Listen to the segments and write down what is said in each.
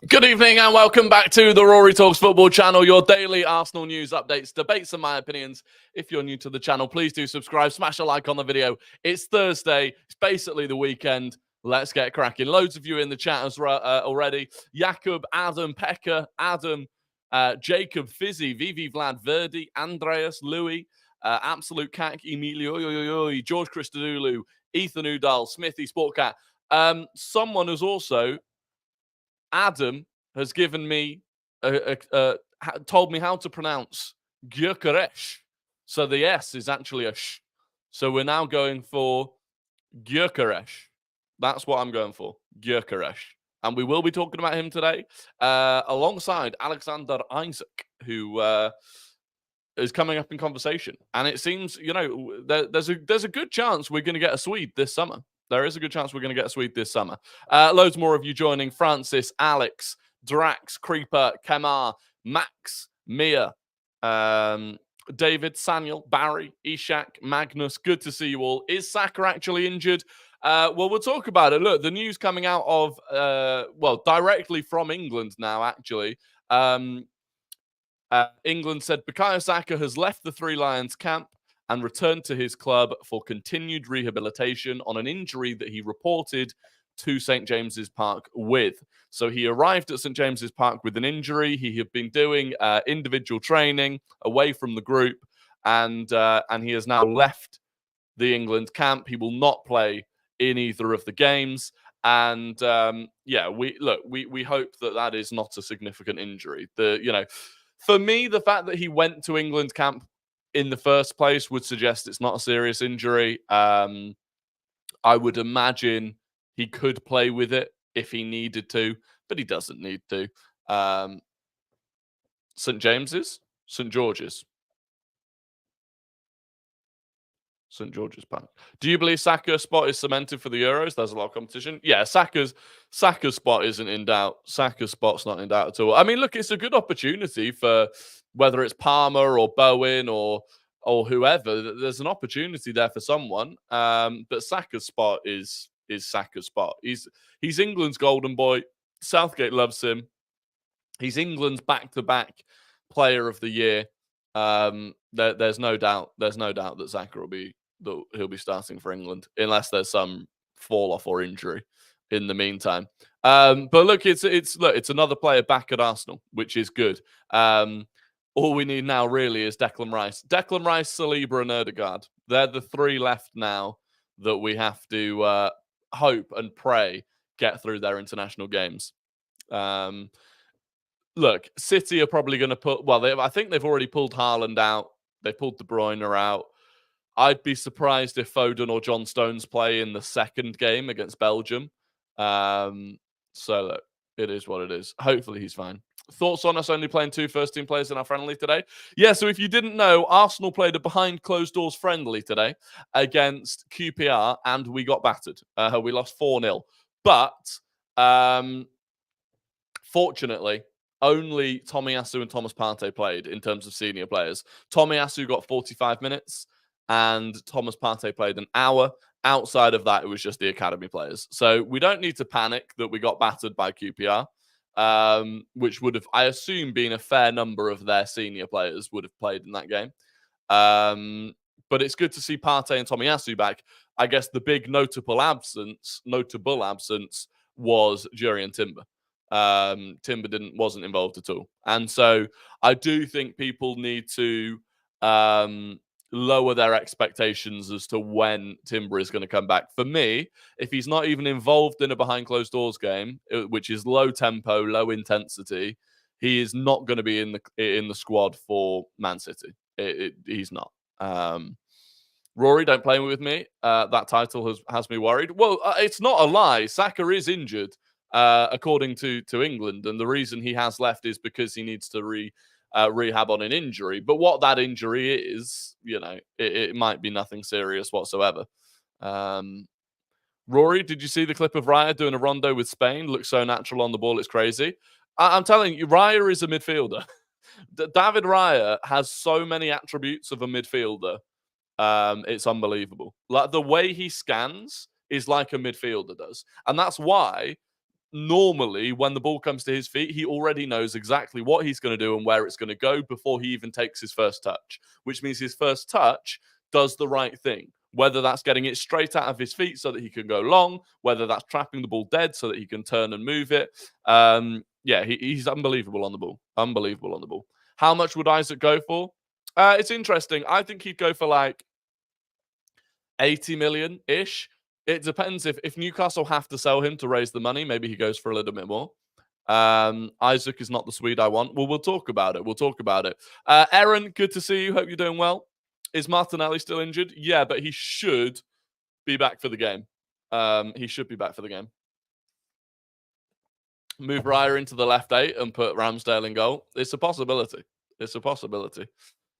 Good evening and welcome back to the Rory Talks Football channel, your daily Arsenal news updates, debates and my opinions. If you're new to the channel, please do subscribe, smash a like on the video. It's Thursday, it's basically the weekend. Let's get cracking. Loads of you in the chat already. Jakub, Adam, Pekka, Adam, Jacob, Fizzy, Vivi, Vlad, Verdi, Andreas, Louis, Absolute Cack, Emilio, George Christodoulou, Ethan Udall, Smithy, Sportcat. Someone who's also Adam has given me, told me how to pronounce Gyökeres. So the S is actually a sh. So we're now going for Gyökeres. That's what I'm going for, Gyökeres. And we will be talking about him today, alongside Alexander Isak, who is coming up in conversation. And it seems, there's a good chance we're going to get a Swede this summer. There is a good chance we're going to get a Swede this summer. Loads more of you joining. Francis, Alex, Drax, Creeper, Kemar, Max, Mia, David, Samuel, Barry, Isak, Magnus. Good to see you all. Is Saka actually injured? Well, we'll talk about it. Look, the news coming out of, directly from England now, actually. England said Bukayo Saka has left the Three Lions camp and returned to his club for continued rehabilitation on an injury that he reported to St. James's Park with. So he arrived at St. James's Park with an injury. He had been doing individual training away from the group, and he has now left the England camp. He will not play in either of the games. And we hope that is not a significant injury. For me, the fact that he went to England camp in the first place would suggest it's not a serious injury. I would imagine he could play with it if he needed to, but he doesn't need to. St. James's? St. George's. St. George's Park. Do you believe Saka's spot is cemented for the Euros? There's a lot of competition. Yeah, Saka's spot isn't in doubt. Saka's spot's not in doubt at all. I mean, look, it's a good opportunity for whether it's Palmer or Bowen or whoever. There's an opportunity there for someone. But Saka's spot is Saka's spot. He's England's golden boy. Southgate loves him. He's England's back-to-back player of the year. There's no doubt that Saka he'll be starting for England unless there's some fall off or injury in the meantime. But look, it's another player back at Arsenal, which is good. All we need now really is Declan Rice, Saliba, and Ødegaard. They're the three left now that we have to hope and pray get through their international games. Look, City are probably going to put... Well, I think they've already pulled Haaland out. They pulled De Bruyne out. I'd be surprised if Foden or John Stones play in the second game against Belgium. So, look, it is what it is. Hopefully he's fine. Thoughts on us only playing 2 first-team players in our friendly today? Yeah, so if you didn't know, Arsenal played a behind-closed-doors friendly today against QPR, and we got battered. We lost 4-0. But, fortunately... only Tomiyasu and Thomas Partey played in terms of senior players. Tomiyasu got 45 minutes and Thomas Partey played an hour. Outside of that, it was just the academy players. So we don't need to panic that we got battered by QPR, which would have, I assume, been a fair number of their senior players would have played in that game. But it's good to see Partey and Tomiyasu back. I guess the big notable absence was Jurriën Timber. Timber wasn't involved at all. And so I do think people need to lower their expectations as to when Timber is going to come back. For me, if he's not even involved in a behind closed doors game, which is low tempo, low intensity, he is not going to be in the squad for Man City. He's not. Rory, don't play with me. That title has me worried. Well, it's not a lie. Saka is injured. According to England, and the reason he has left is because he needs to rehab on an injury. But what that injury is, it might be nothing serious whatsoever. Rory, did you see the clip of Raya doing a rondo with Spain? Looks so natural on the ball, it's crazy. I'm telling you, Raya is a midfielder. David Raya has so many attributes of a midfielder. It's unbelievable. Like the way he scans is like a midfielder does, and that's why normally when the ball comes to his feet, he already knows exactly what he's going to do and where it's going to go before he even takes his first touch, which means his first touch does the right thing. Whether that's getting it straight out of his feet so that he can go long, whether that's trapping the ball dead so that he can turn and move it. He's unbelievable on the ball. Unbelievable on the ball. How much would Isak go for? It's interesting. I think he'd go for like 80 million-ish. It depends if Newcastle have to sell him to raise the money. Maybe he goes for a little bit more. Isak is not the Swede I want. Well, we'll talk about it. Aaron, good to see you. Hope you're doing well. Is Martinelli still injured? Yeah, but he should be back for the game. He should be back for the game. Move Raya into the left 8 and put Ramsdale in goal. It's a possibility.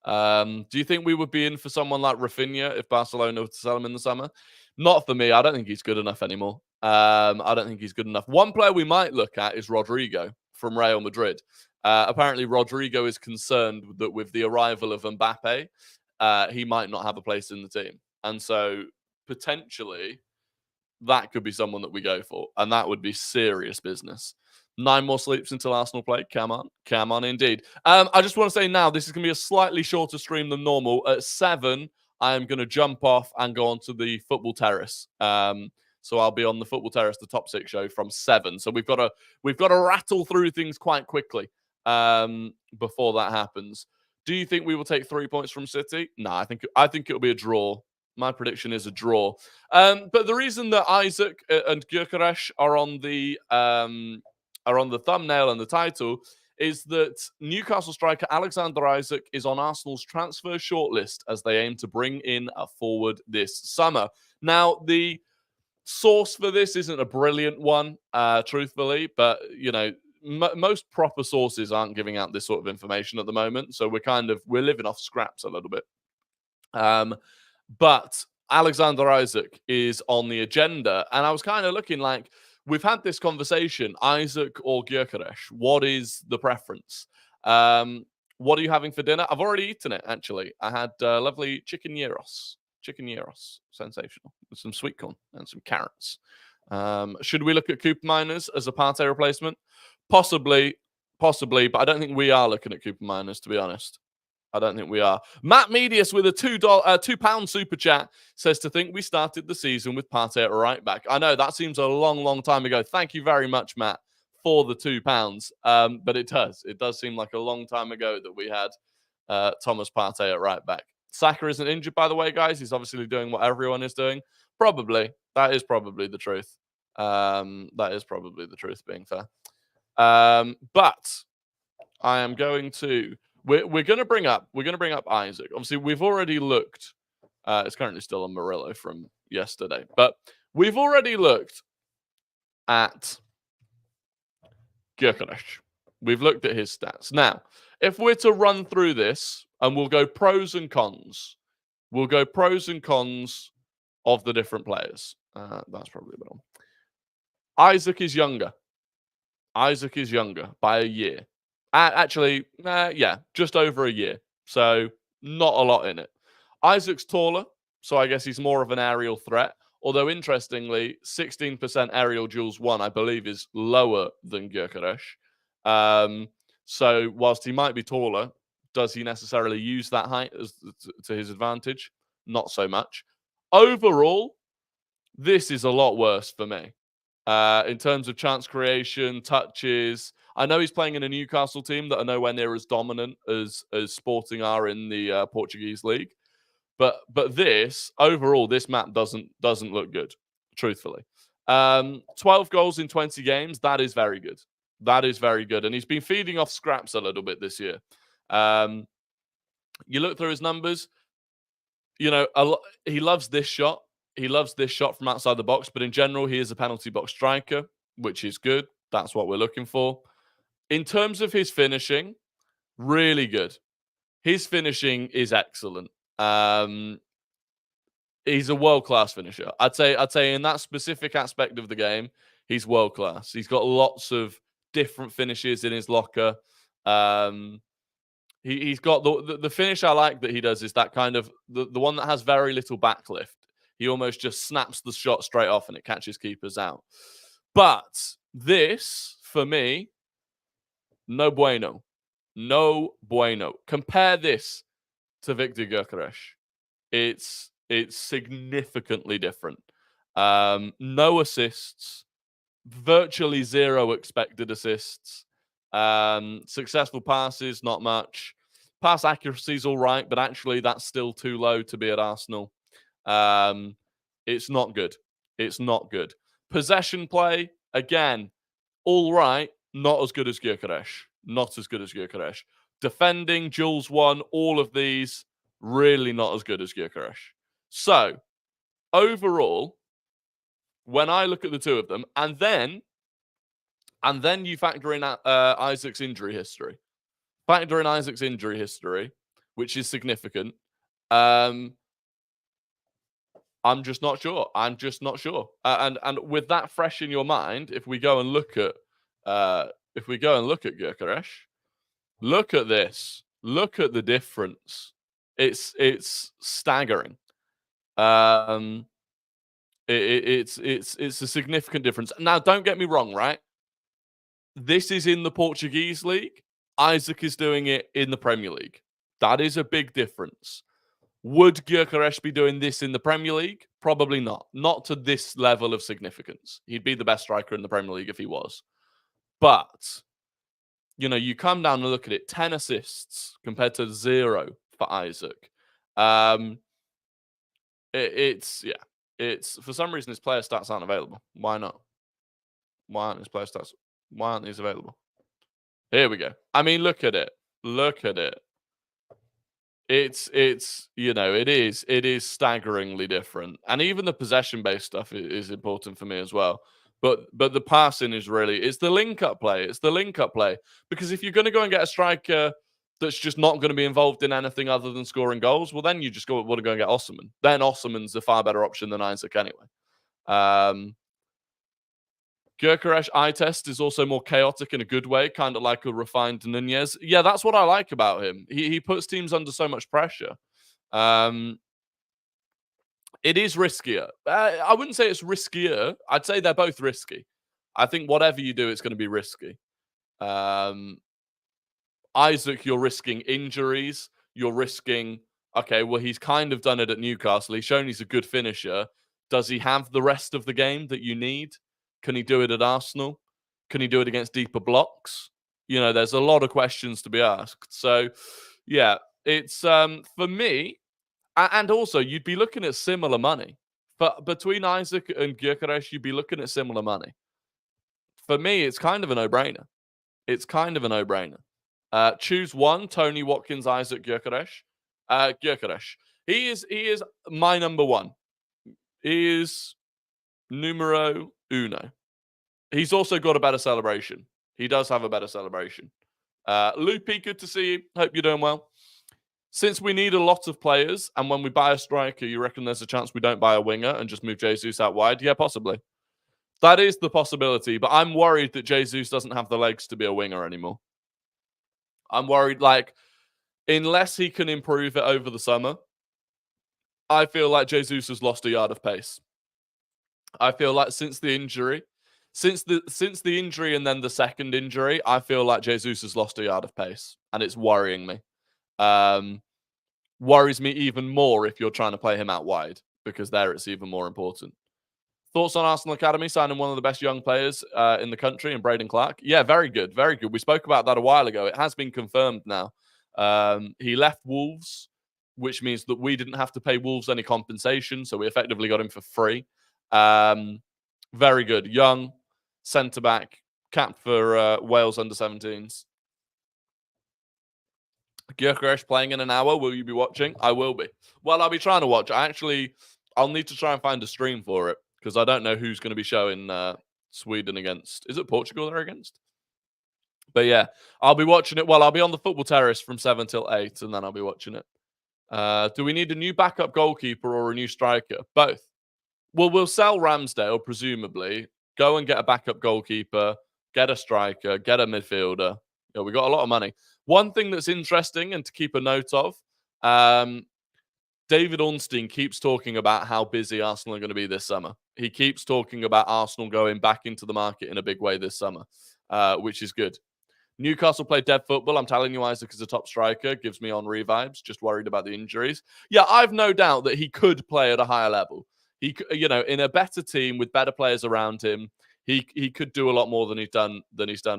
Do you think we would be in for someone like Rafinha if Barcelona were to sell him in the summer? Not for me. I don't think he's good enough anymore. I don't think he's good enough. One player we might look at is Rodrigo from Real Madrid. Apparently, Rodrigo is concerned that with the arrival of Mbappe, he might not have a place in the team. And so, potentially, that could be someone that we go for. And that would be serious business. 9 more sleeps until Arsenal play. Come on, indeed. I just want to say now, this is going to be a slightly shorter stream than normal. At 7, I am going to jump off and go onto the football terrace. So I'll be on the football terrace, the top 6 show from 7. So we've got to rattle through things quite quickly before that happens. Do you think we will take 3 points from City? No, I think it'll be a draw. My prediction is a draw. But the reason that Isak and Gyökeres are on the thumbnail and the title is that Newcastle striker Alexander Isak is on Arsenal's transfer shortlist as they aim to bring in a forward this summer. Now, the source for this isn't a brilliant one, truthfully, but, you know, most proper sources aren't giving out this sort of information at the moment, so we're living off scraps a little bit. But Alexander Isak is on the agenda, and I was kind of looking like, we've had this conversation, Isak or Gyökeres. What is the preference? What are you having for dinner? I've already eaten it, actually. I had lovely chicken gyros. Sensational. With some sweet corn and some carrots. Should we look at Cooper Miners as a Partey replacement? Possibly, but I don't think we are looking at Cooper Miners, to be honest. I don't think we are. Matt Medius with a £2 super chat says to think we started the season with Partey at right back. I know that seems a long, long time ago. Thank you very much, Matt, for the £2. But it does seem like a long time ago that we had Thomas Partey at right back. Saka isn't injured, by the way, guys. He's obviously doing what everyone is doing. Probably. That is probably the truth. Being fair. But I am going to... We're going to bring up Isak. Obviously, we've already looked. It's currently still on Murillo from yesterday, but we've already looked at Gyökeres. We've looked at his stats. Now, if we're to run through this, and we'll go pros and cons. We'll go pros and cons of the different players. That's probably a bit on. Isak is younger by a year. Just over a year. So not a lot in it. Isak's taller, so I guess he's more of an aerial threat. Although, interestingly, 16% aerial duels won, I believe, is lower than Gyökeres. So whilst he might be taller, does he necessarily use that height to his advantage? Not so much. Overall, this is a lot worse for me. In terms of chance creation, touches. I know he's playing in a Newcastle team that are nowhere near as dominant as Sporting are in the Portuguese league. But this, overall, this map doesn't look good, truthfully. 12 goals in 20 games, that is very good. And he's been feeding off scraps a little bit this year. You look through his numbers, you know, he loves this shot. He loves this shot from outside the box, but in general, he is a penalty box striker, which is good. That's what we're looking for. In terms of his finishing, really good. His finishing is excellent. He's a world-class finisher. I'd say in that specific aspect of the game, he's world-class. He's got lots of different finishes in his locker. He's got the finish I like that he does is that kind of the one that has very little backlift. He almost just snaps the shot straight off and it catches keepers out. But This, for me, no bueno. No bueno. Compare this to Victor Gyökeres. It's significantly different. No assists, virtually zero expected assists. Successful passes, not much. Pass accuracy is all right, but actually that's still too low to be at Arsenal. It's not good. It's not good. Possession play, again, all right, not as good as Gyökeres. Not as good as Gyökeres. Defending, Jules 1, all of these, really not as good as Gyökeres. So, overall, when I look at the two of them, and then you factor in Isak's injury history. Factor in Isak's injury history, which is significant. I'm just not sure. I'm just not sure. And with that fresh in your mind, if we go and look at Gyökeres, look at this. Look at the difference. It's staggering. It's a significant difference. Now, don't get me wrong, right? This is in the Portuguese league. Isak is doing it in the Premier League. That is a big difference. Would Gyökeres be doing this in the Premier League? Probably not. Not to this level of significance. He'd be the best striker in the Premier League if he was. But, you come down and look at it, 10 assists compared to 0 for Isak. It's for some reason his player stats aren't available. Why not? Why aren't his player stats? Why aren't these available? Here we go. I mean, look at it. Look at it. It is staggeringly different. And even the possession-based stuff is important for me as well. But the passing is it's the link-up play. It's the link-up play. Because if you're going to go and get a striker that's just not going to be involved in anything other than scoring goals, well, then you just want to go and get Osimhen. Then Osimhen's a far better option than Isak anyway. Gyökeres eye test is also more chaotic in a good way, kind of like a refined Nunez. Yeah, that's what I like about him. He puts teams under so much pressure. It is riskier. I wouldn't say it's riskier. I'd say they're both risky. I think whatever you do, it's going to be risky. Isak, you're risking injuries. You're risking, okay, well, he's kind of done it at Newcastle. He's shown he's a good finisher. Does he have the rest of the game that you need? Can he do it at Arsenal? Can he do it against deeper blocks? There's a lot of questions to be asked. So, yeah, it's for me, and also you'd be looking at similar money. But between Isak and Gyökeres, you'd be looking at similar money. For me, it's kind of a no-brainer. It's kind of a no-brainer. Choose one: Tony, Watkins, Isak, Gyökeres. Gyökeres. He is my number one. He is numero uno. He's also got a better celebration. He does have a better celebration. Loopy, good to see you. Hope you're doing well. Since we need a lot of players, and when we buy a striker, you reckon there's a chance we don't buy a winger and just move Jesus out wide? Yeah, possibly. That is the possibility, but I'm worried that Jesus doesn't have the legs to be a winger anymore. I'm worried, unless he can improve it over the summer, I feel like Jesus has lost a yard of pace. I feel like since the injury and then the second injury, I feel like Jesus has lost a yard of pace, and it's worrying me. Worries me even more if you're trying to play him out wide, because there it's even more important. Thoughts on Arsenal Academy signing one of the best young players in the country, in Braden Clark? Yeah, very good, very good. We spoke about that a while ago. It has been confirmed now. He left Wolves, which means that we didn't have to pay Wolves any compensation, so we effectively got him for free. Very good. Young, centre-back, capped for Wales under-17s. Gyökeres playing in an hour. Will you be watching? I will be. Well, I'll be trying to watch. I'll need to try and find a stream for it, because I don't know who's going to be showing Sweden against. Is it Portugal they're against? But yeah, I'll be watching it. Well, I'll be on the football terrace from 7 till 8, and then I'll be watching it. Do we need a new backup goalkeeper or a new striker? Both. Well, we'll sell Ramsdale, presumably. Go and get a backup goalkeeper, get a striker, get a midfielder. We got a lot of money. One thing that's interesting and to keep a note of, David Ornstein keeps talking about how busy Arsenal are going to be this summer. He keeps talking about Arsenal going back into the market in a big way this summer, which is good. Newcastle play dead football. I'm telling you, Isak is a top striker. Gives me Henry vibes. Just worried about the injuries. Yeah, I've no doubt that he could play at a higher level. He, in a better team with better players around him, he could do a lot more than he's done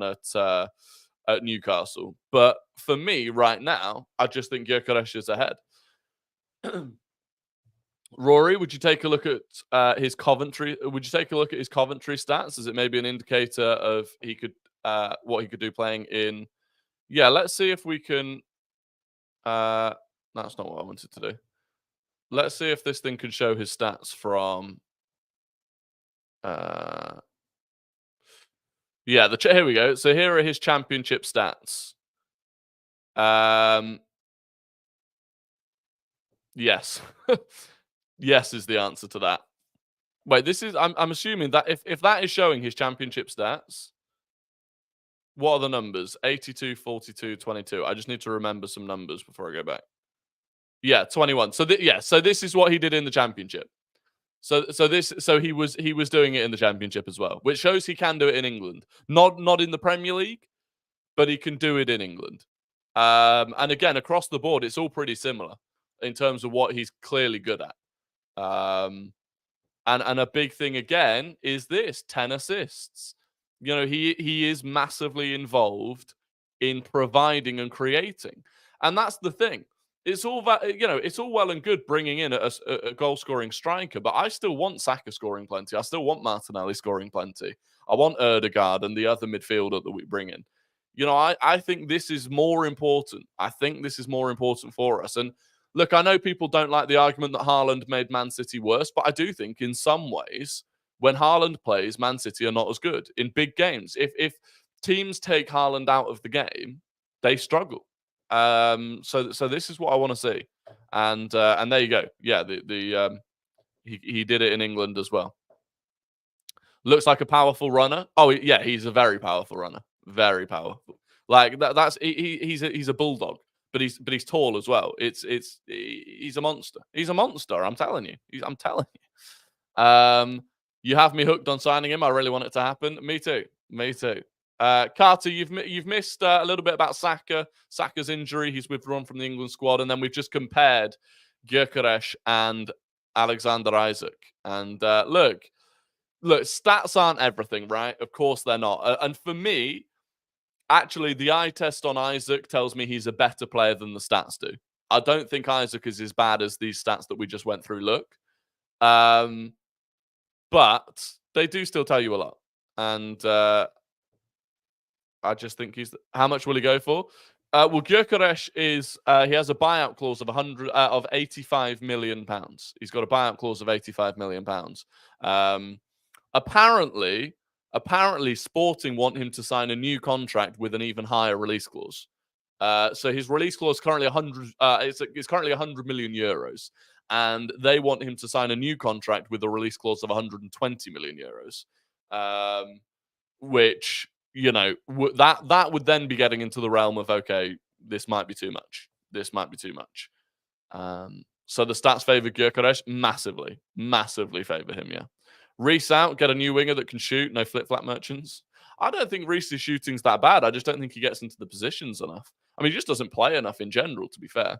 at Newcastle. But for me, right now, I just think Gyökeres is ahead. Rory, would you take a look at his Coventry? Would you take a look at his Coventry stats? Is it maybe an indicator of what he could do playing in? Yeah, let's see if we can. That's not what I wanted to do. Let's see if this thing can show his stats from. Yeah, here we go. So here are his championship stats. Yes. Yes is the answer to that. Wait, this is I'm assuming that if that is showing his championship stats, what are the numbers? 82, 42, 22. I just need to remember some numbers before I go back. Yeah, 21. So so this is what he did in the championship. So he was doing it in the championship as well, which shows he can do it in England. Not in the Premier League, but he can do it in England. And again, across the board, it's all pretty similar in terms of what he's clearly good at. And a big thing again is this 10 assists. He is massively involved in providing and creating. And that's the thing. It's all that, it's all well and good bringing in a goal scoring striker, but I still want Saka scoring plenty. I still want Martinelli scoring plenty. I want Ødegaard and the other midfielder that we bring in. I think this is more important. I think this is more important for us. And look, I know people don't like the argument that Haaland made Man City worse, but I do think in some ways, when Haaland plays, Man City are not as good in big games. If teams take Haaland out of the game, they struggle. So this is what I want to see, and there you go. Yeah, he did it in England as well. Looks like a powerful runner. Oh yeah, he's a very powerful runner. Very powerful. Like he's a bulldog. But he's tall as well. He's a monster. He's a monster. I'm telling you. I'm telling you. You have me hooked on signing him. I really want it to happen. Me too. Me too. Carter, you've missed a little bit about Saka. Saka's injury. He's withdrawn from the England squad, and then we've just compared Gyökeres and Alexander Isak. And look, stats aren't everything, right? Of course they're not. And for me, actually, the eye test on Isak tells me he's a better player than the stats do. I don't think Isak is as bad as these stats that we just went through look. But they do still tell you a lot. And I just think how much will he go for? Well, Gyökeres he has a buyout clause of 85 million pounds. He's got a buyout clause of 85 million pounds. Apparently, Sporting want him to sign a new contract with an even higher release clause. So his release clause is currently 100. It's currently 100 million euros, and they want him to sign a new contract with a release clause of 120 million euros. Which that would then be getting into the realm of, okay, this might be too much. This might be too much. So the stats favour Gyökeres massively favour him. Yeah. Reece out, get a new winger that can shoot, no flip-flap merchants. I don't think Reece's shooting's that bad. I just don't think he gets into the positions enough. I mean, he just doesn't play enough in general, to be fair.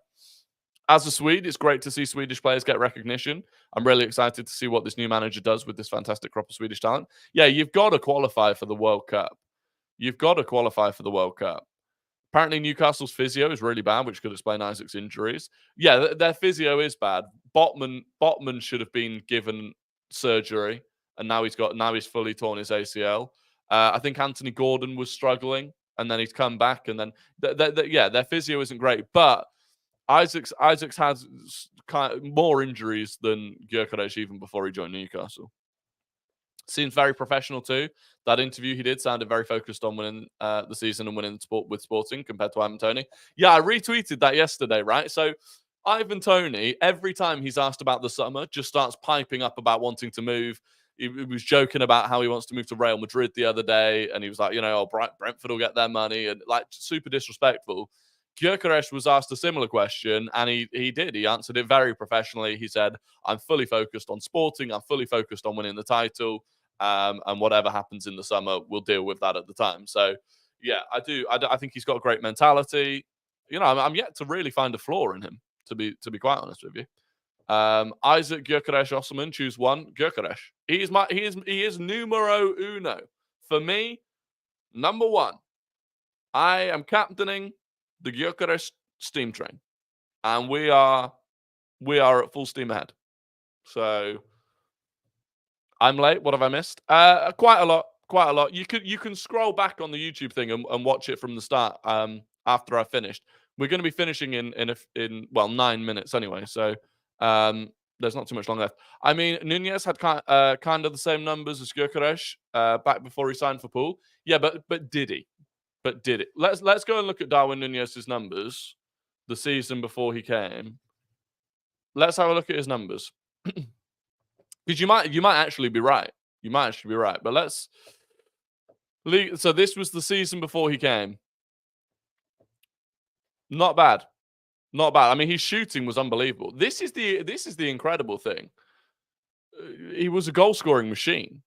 As a Swede, it's great to see Swedish players get recognition. I'm really excited to see what this new manager does with this fantastic crop of Swedish talent. Yeah, you've got to qualify for the World Cup. You've got to qualify for the World Cup. Apparently, Newcastle's physio is really bad, which could explain Isak's injuries. Yeah, their physio is bad. Botman should have been given surgery, and now he's fully torn his ACL. I think Anthony Gordon was struggling, and then he's come back, and then their physio isn't great. But Isak's has kind of more injuries than Gyökeres even before he joined Newcastle. Seems very professional too. That interview he did sounded very focused on winning the season and winning sport with Sporting compared to Ivan Toney. Yeah, I retweeted that yesterday, right? So Ivan Toney, every time he's asked about the summer, just starts piping up about wanting to move. He was joking about how he wants to move to Real Madrid the other day, and he was like, Brentford will get their money, and like super disrespectful. Gyökeres was asked a similar question, and he did. He answered it very professionally. He said, I'm fully focused on sporting. I'm fully focused on winning the title. And whatever happens in the summer, we'll deal with that at the time. So, yeah, I do. I think he's got a great mentality. You know, I'm yet to really find a flaw in him, to be quite honest with you. Isak, Gyökeres, Osman, choose one. Gyökeres. He is numero uno. For me, number one. I am captaining the Gyökeres steam train, and we are at full steam ahead. So I'm late. What have I missed? Quite a lot. You can scroll back on the YouTube thing and watch it from the start. After I finished, we're going to be finishing in 9 minutes anyway. So there's not too much long left. I mean, Nunez had kind of the same numbers as Gyökeres back before he signed for Poole. Yeah, but did he? But did it? Let's go and look at Darwin Nunez's numbers the season before he came. Let's have a look at his numbers. Because you might actually be right. You might actually be right. But let's. So this was the season before he came. Not bad. Not bad. I mean, his shooting was unbelievable. This is the incredible thing. He was a goal scoring machine.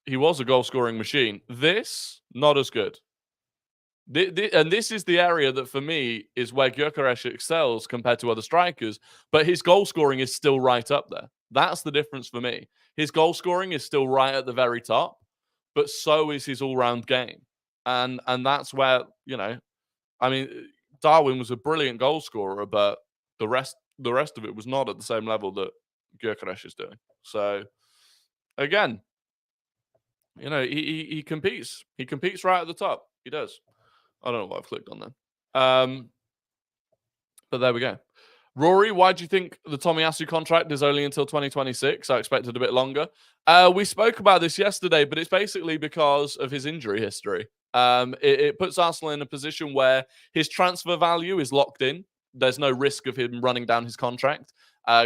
He was a goal scoring machine. This not as good. And this is the area that, for me, is where Gyökeres excels compared to other strikers. But his goal scoring is still right up there. That's the difference for me. His goal scoring is still right at the very top, but so is his all-round game. And that's where, you know, I mean, Darwin was a brilliant goal scorer, but the rest of it was not at the same level that Gyökeres is doing. So, again, you know, he competes. He competes right at the top. He does. I don't know what I've clicked on then. But there we go. Rory, why do you think the Tomiyasu contract is only until 2026? I expected a bit longer. We spoke about this yesterday, but it's basically because of his injury history. It puts Arsenal in a position where his transfer value is locked in. There's no risk of him running down his contract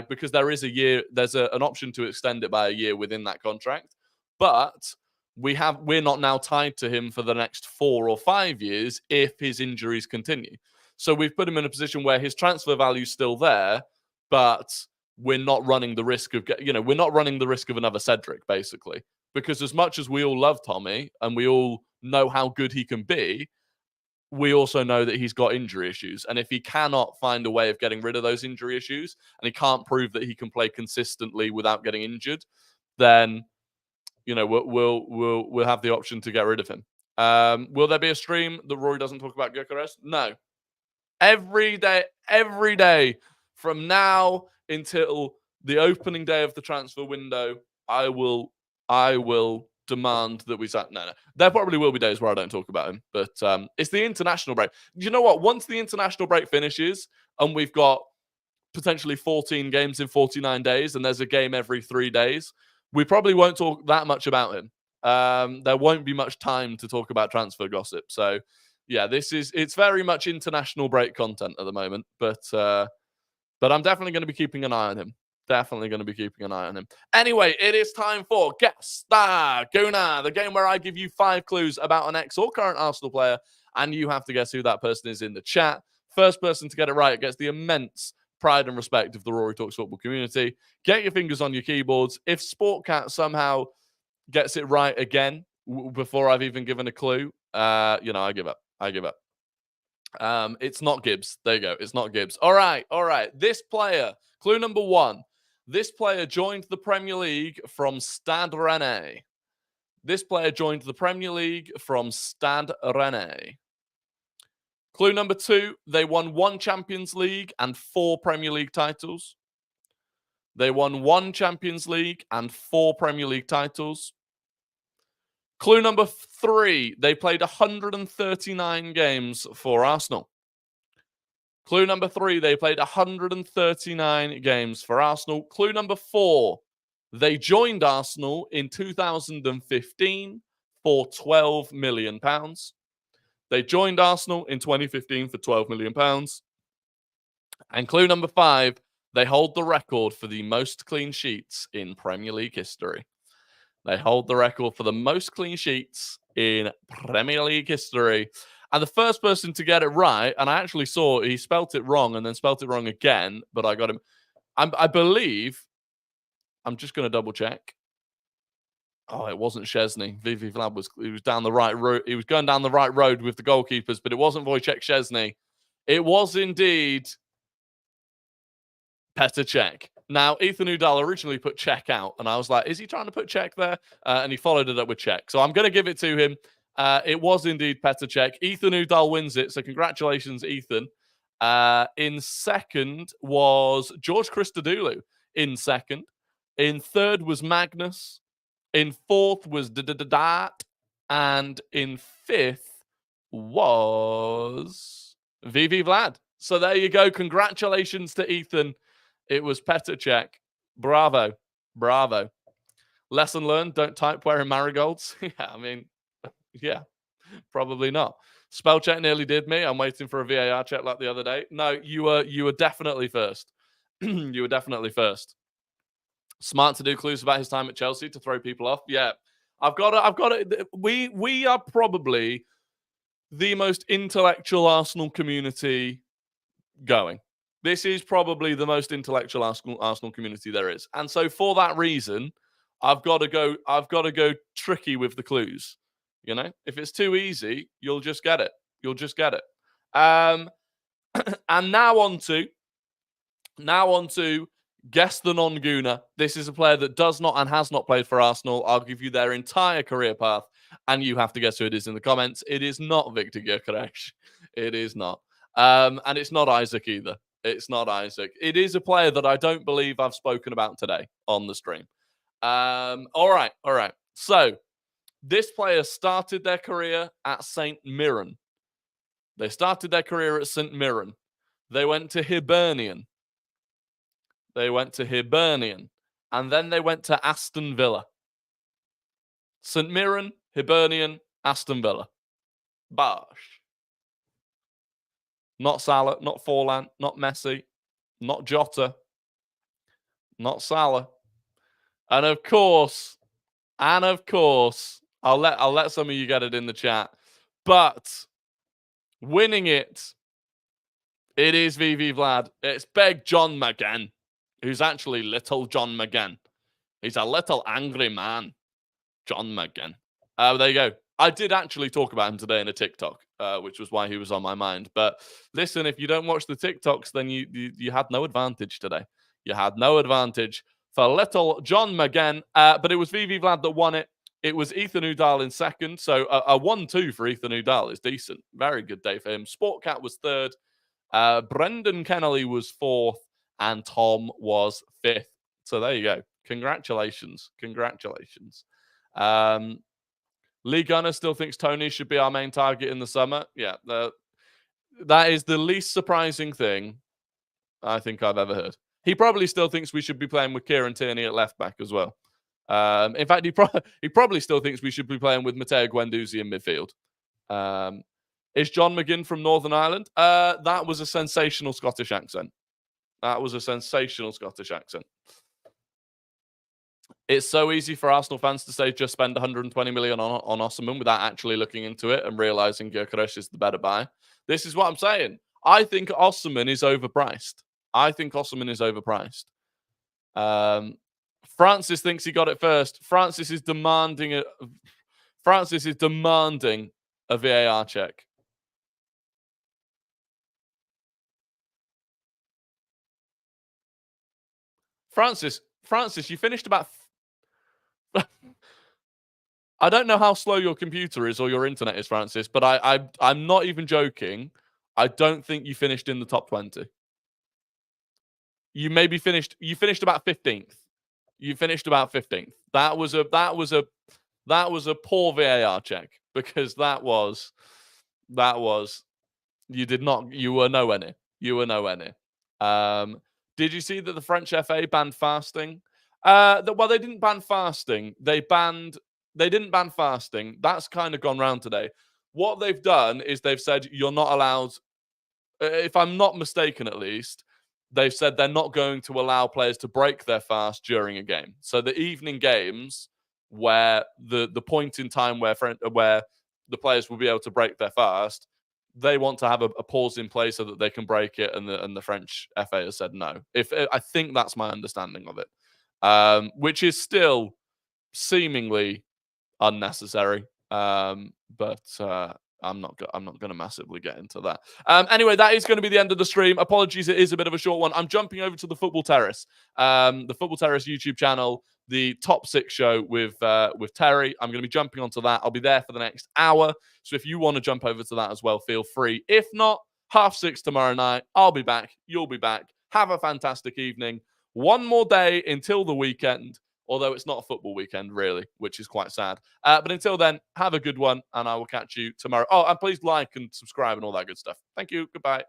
because there is a year. There's an option to extend it by a year within that contract, but we're not now tied to him for the next 4 or 5 years if his injuries continue. So we've put him in a position where his transfer value is still there, but we're not running the risk of, we're not running the risk of another Cedric, basically. Because as much as we all love Tommy and we all know how good he can be, we also know that he's got injury issues. And if he cannot find a way of getting rid of those injury issues, and he can't prove that he can play consistently without getting injured, then, you know, we'll have the option to get rid of him. Will there be a stream that Rory doesn't talk about Gyökeres? No. Every day from now until the opening day of the transfer window, I will demand that we sign. No. There probably will be days where I don't talk about him, but it's the international break. You know what? Once the international break finishes and we've got potentially 14 games in 49 days and there's a game every 3 days, we probably won't talk that much about him. There won't be much time to talk about transfer gossip. So, yeah, it's very much international break content at the moment, but I'm definitely going to be keeping an eye on him. Definitely going to be keeping an eye on him. Anyway, it is time for Guess the Guna, the game where I give you 5 clues about an ex or current Arsenal player, and you have to guess who that person is in the chat. First person to get it right gets the immense pride and respect of the Rory Talks Football community. Get your fingers on your keyboards. If Sportcat somehow gets it right again before I've even given a clue, I give up. It's not Gibbs. There you go. It's not Gibbs. All right. This player, clue number 1. This player joined the Premier League from Stade Rennais. Clue number 2, they won 1 Champions League and 4 Premier League titles. Clue number 3, they played 139 games for Arsenal. Clue number 4, they joined Arsenal in 2015 for £12 million. They joined Arsenal in 2015 for £12 million. And clue number 5, they hold the record for the most clean sheets in Premier League history. And the first person to get it right, and I actually saw he spelt it wrong and then spelt it wrong again, but I got him. I believe, I'm just going to double check. Oh, it wasn't Szczesny. Vivi Vlad was down the right road. He was going down the right road with the goalkeepers, but it wasn't Wojciech Szczesny. It was indeed Petr Cech. Now, Ethan Udall originally put Cech out, and I was like, is he trying to put Cech there? And he followed it up with Cech. So I'm going to give it to him. It was indeed Petr Cech. Ethan Udall wins it, so congratulations, Ethan. In second was George Christodoulou in second. In third was Magnus. In fourth was Dart. And in fifth was VV Vlad. So there you go. Congratulations to Ethan. It was Petr Cech. Bravo. Bravo. Lesson learned, don't type wearing marigolds. Yeah, I mean, yeah, probably not. Spell check nearly did me. I'm waiting for a VAR check like the other day. No, you were definitely first. You were definitely first. Smart to do clues about his time at Chelsea to throw people off. Yeah. I've got it. We are probably the most intellectual Arsenal community going. This is probably the most intellectual Arsenal community there is. And so for that reason, I've got to go tricky with the clues. You know, if it's too easy, you'll just get it. You'll just get it. And now on to guess the non-Gooner. This is a player that does not and has not played for Arsenal. I'll give you their entire career path, and you have to guess who it is in the comments. It is not Victor Gyökeres. It is not. And it's not Isak either. It's not Isak. It is a player that I don't believe I've spoken about today on the stream. All right. So, this player started their career at St. Mirren. They started their career at St. Mirren. They went to Hibernian. And then they went to Aston Villa. St. Mirren, Hibernian, Aston Villa. Bosh. Not Salah, not Forlan, not Messi, not Jota, not Salah. And of course, I'll let some of you get it in the chat. But winning it is VV Vlad. It's Big John McGinn, who's actually little John McGinn. He's a little angry man, John McGinn. There you go. I did actually talk about him today in a TikTok, which was why he was on my mind. But listen, if you don't watch the TikToks, then you had no advantage today. You had no advantage for little John McGinn. But it was VV Vlad that won it. It was Ethan Udall in second. So a 1-2 for Ethan Udall is decent. Very good day for him. Sportcat was third. Brendan Kennelly was fourth. And Tom was fifth. So there you go. Congratulations. Lee Gunner still thinks Tony should be our main target in the summer. Yeah, that is the least surprising thing I think I've ever heard. He probably still thinks we should be playing with Kieran Tierney at left back as well. In fact, he probably still thinks we should be playing with Matteo Guendouzi in midfield. Is John McGinn from Northern Ireland? That was a sensational Scottish accent. It's so easy for Arsenal fans to say just spend 120 million on Osimhen without actually looking into it and realizing Gyökeres is the better buy. This is what I'm saying. I think Osimhen is overpriced. Francis thinks he got it first. Francis is demanding a VAR check. Francis, you finished about... I don't know how slow your computer is or your internet is, Francis, but I'm not even joking. I don't think you finished in the top 20. You finished about 15th. That was a poor VAR check, because that was you were nowhere near. Did you see that the French FA banned fasting? Well, they didn't ban fasting. They didn't ban fasting. That's kind of gone round today. What they've done is they've said you're not allowed, if I'm not mistaken at least, they've said they're not going to allow players to break their fast during a game. So the evening games, where the point in time where the players will be able to break their fast, they want to have a pause in place so that they can break it, and the French FA has said no. I think that's my understanding of it, which is still seemingly unnecessary. But I'm not going to massively get into that. Anyway, that is going to be the end of the stream. Apologies, it is a bit of a short one. I'm jumping over to the Football Terrace, the Football Terrace YouTube channel, the Top 6 show with Terry. I'm going to be jumping onto that. I'll be there for the next hour. So if you want to jump over to that as well, feel free. If not, 6:30 tomorrow night. I'll be back. You'll be back. Have a fantastic evening. One more day until the weekend. Although it's not a football weekend, really, which is quite sad. But until then, have a good one, and I will catch you tomorrow. Oh, and please like and subscribe and all that good stuff. Thank you. Goodbye.